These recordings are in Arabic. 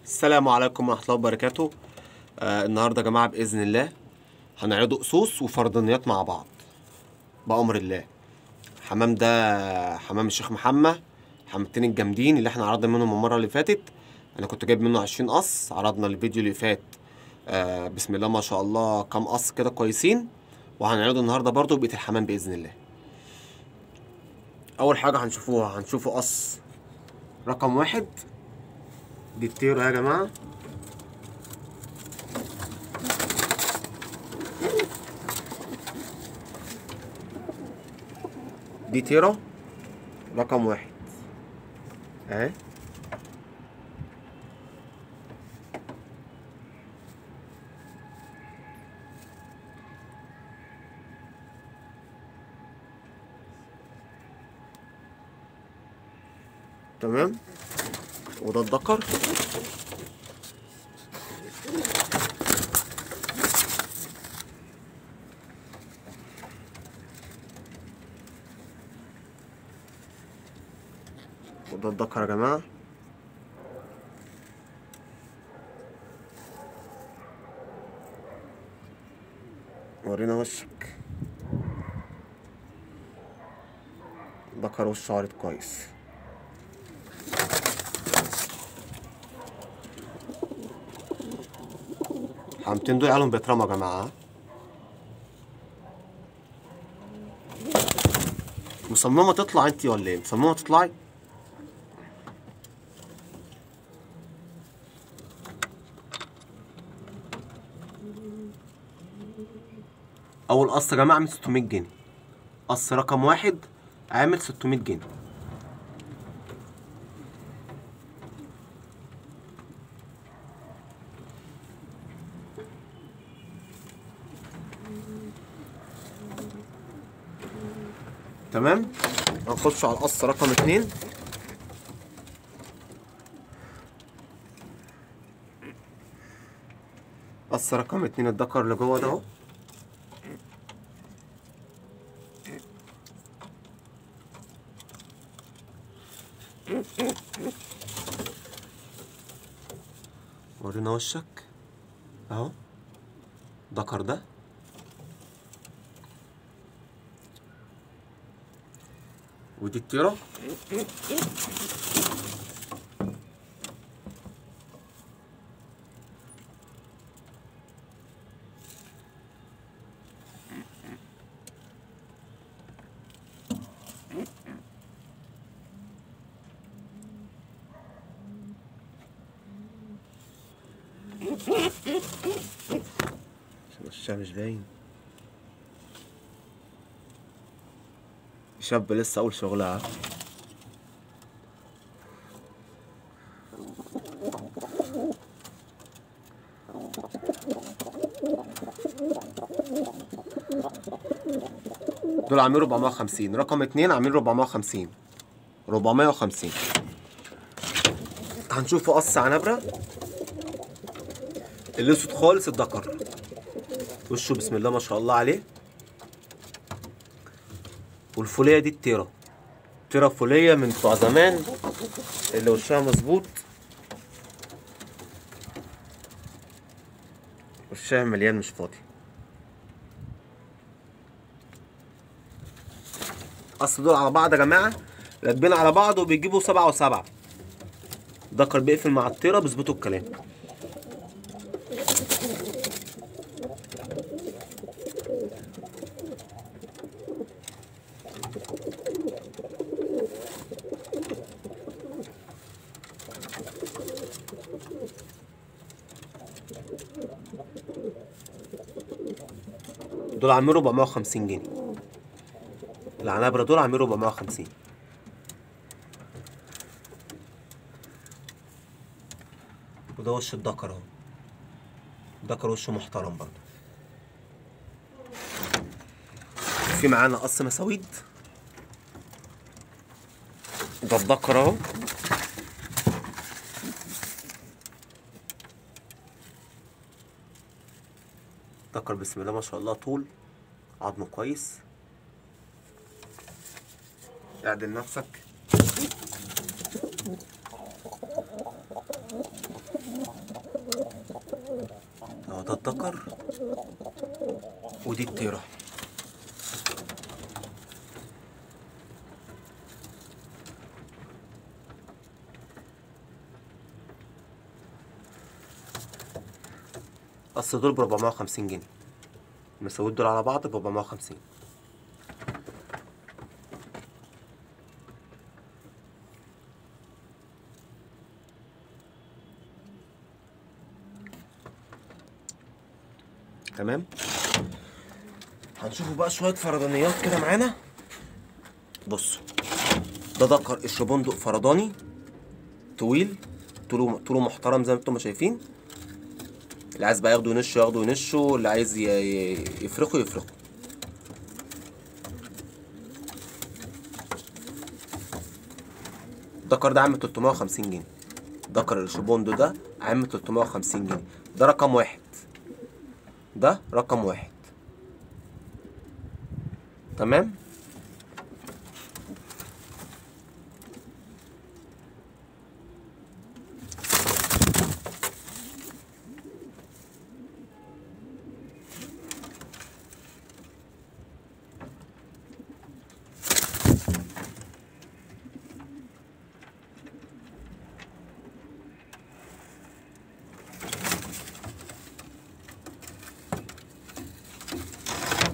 السلام عليكم ورحمة الله وبركاته. النهاردة يا جماعة بإذن الله هنعرضوا أسوس وفردانيات مع بعض بأمر الله. حمام ده حمام الشيخ محمد، حمامتين الجامدين اللي احنا عرضنا منهم المرة اللي فاتت. أنا كنت جايب منه 20 قص، عرضنا الفيديو اللي فات بسم الله ما شاء الله كام قص كده كويسين، وهنعرضه النهاردة برضو بقية الحمام بإذن الله. أول حاجة هنشوفوا قص رقم 1 دي التيرو يا جماعة. دي تيرا رقم 1 اهي. تمام، وده الدكر. وده الدكر يا جماعة. ورينا وشك، دكر وش عارض كويس. حمامتين دول عليهم بيترموا يا جماعة. مصممة تطلع انتي ولا ايه؟ مصممة تطلعي؟ أول قص يا جماعة عامل 600 جنيه. قص رقم 1 عامل 600 جنيه. تمام، هنخش على القص رقم 2. قص رقم 2 الدكر اللي جوه ده اهو. ورينا وشك اهو، دكر ده. ودي التيرة. وشها مش باين، شاب لسه اول شغلها. دول عاملين 450. رقم 2 عاملين 450 450. هنشوفوا قص عنبرة الاسود خالص الدكر، وشه بسم الله ما شاء الله عليه. والفوليه دي التيرة، تيرة فوليه من بتوع زمان اللي وشها مظبوط، وشها مليان مش فاضي. اصل دول على بعض يا جماعه راكبين على بعض وبيجيبوا 7 و7. دكر بيقفل مع التيرة بيظبطوا الكلام. دول عاملين 450 جنيه. العنابرة دول عاملين 450. وده وش الدكر اهو، الدكر وشه محترم برضه. في معانا قص مساويد، ده الدكر اهو. دكر بسم الله ما شاء الله، طول عظمه كويس. اعدل نفسك. الدكر ودي التيرة. اصل دول ب 450 جنيه، المساويد دول على بعض ب 450. تمام. هنشوفوا بقى شويه فردانيات كده معانا. بصوا، ده دكر قشر بندق فرداني طويل، طوله محترم زي ما انتم شايفين. اللي عايز بقى ياخده ينشه ياخده ينشه، اللي عايز يفرخه يفرخه. الدكر ده عامل 350 جنيه. دكر القشر بندق ده عامل 350 جنيه. ده رقم واحد، ده رقم واحد. تمام.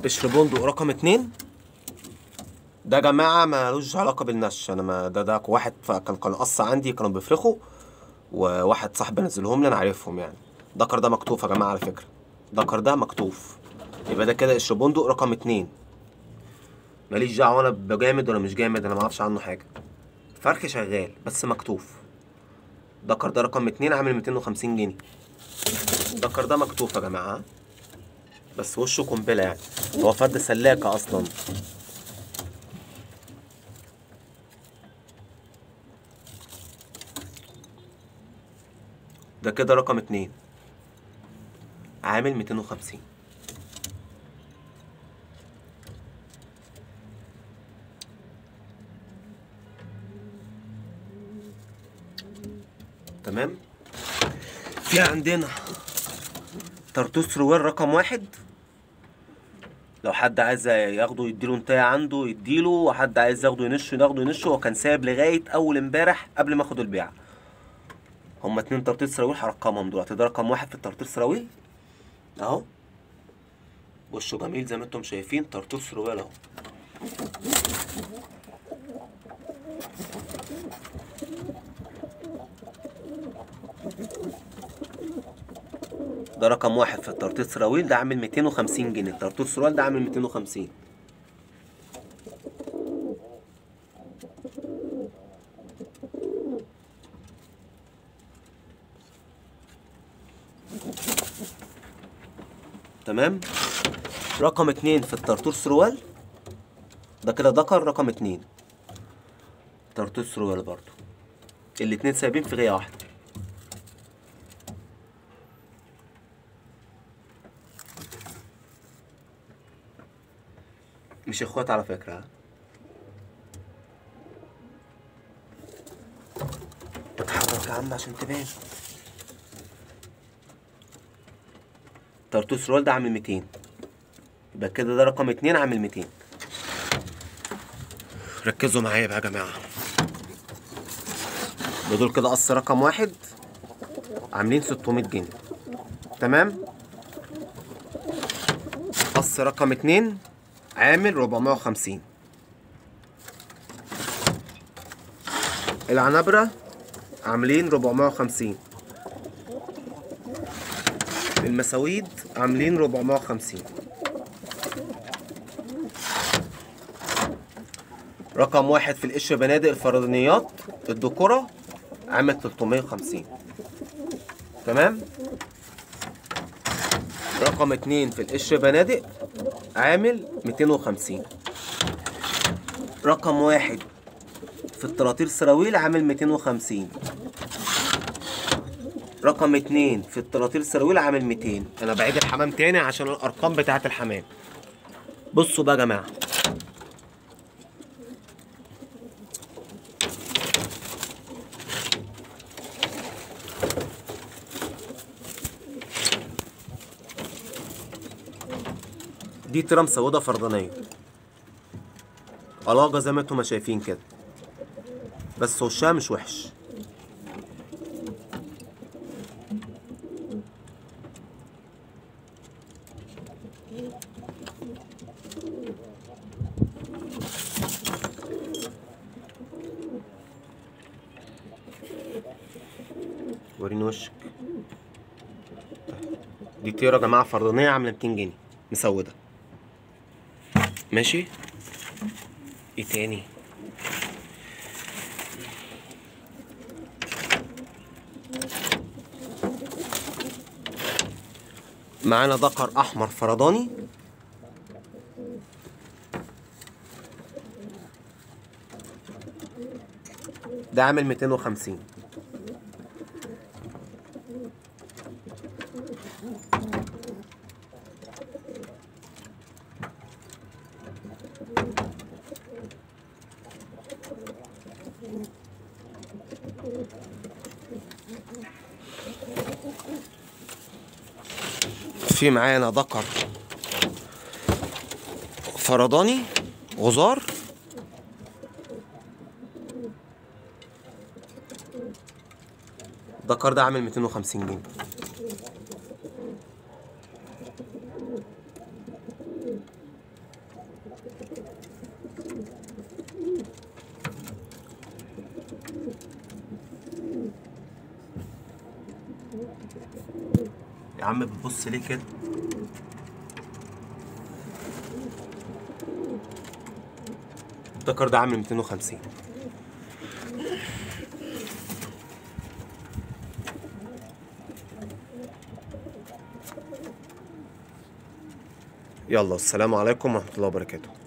قشر بندق رقم 2 ده يا جماعه ملوش علاقه بالنش. انا ما ده واحد كان قص عندي كانوا بيفرخوا، وواحد صاحبي نزلهم لي، انا عارفهم يعني. دكر ده مكتوف يا جماعه على فكره، دكر ده مكتوف. يبقى ده كده قشر بندق رقم 2. ماليش دعوه انا بجامد ولا مش جامد، انا ما اعرفش عنه حاجه. فرخ شغال بس مكتوف. دكر ده رقم 2 عامل 250 جنيه. الدكر ده مكتوف يا جماعه، بس وشه قنبله يعني، هو فرد سلاكه اصلا. ده كده رقم 2 عامل 250. تمام. في عندنا طرطوس رويل رقم 1. لو حد عايز ياخده يديله انتايه عنده يديله، وحد عايز ياخده ينشه ياخده ينشه. هو كان سايب لغايه اول امبارح قبل ما اخد البيعه. هما 2 طرطوس راويل هرقمهم دلوقتي. ده رقم 1 في الطرطوس راويل اهو، وشه جميل زي ما انتم شايفين. طرطوس رويل اهو. ده رقم 1 في الطرطوس راويل، ده عامل 250 جنيه. الطرطوس رويل ده عامل 250. تمام. رقم 2 في الطرطوس رويل ده كده دكر رقم 2. طرطوس رويل برضو الاتنين سايبين في غاية واحدة. مش اخوات على فكرة. اتحرك يا عم عشان تبان. طرطوس رويل ده عامل 200. يبقى كده ده رقم 2 عامل 200. ركزوا معايا بقى يا جماعة. دول كده قص رقم 1 عاملين 600 جنيه. تمام. قص رقم 2 عامل 450. العنبرة عاملين 450. المساويد عاملين 450. رقم 1 في القشر بنادق الفردانيات الدكورة عامل 350. تمام. رقم 2 في القشر بنادق عامل 250. رقم 1 في الطراطير سراويل عامل 250. رقم 2 في الطراطير سراويل عامل 200. انا بعيد الحمام تاني عشان الارقام بتاعه الحمام. بصوا بقى يا جماعه، دي تيرة مسودة فردانية، قلاجة زي ما انتم ما شايفين كده، بس وشها مش وحش. وريني وشك. دي تيرة يا جماعة فردانية عاملة 200 جنيه مسودة. ماشي. ايه تاني؟ معانا دكر احمر فرداني، ده عامل 250. في معانا دكر فرداني غزار، الدكر ده عامل 250 جنيه. يا عم بتبص ليه كده؟ الدكر ده عامل 250. يلا السلام عليكم ورحمة الله وبركاته.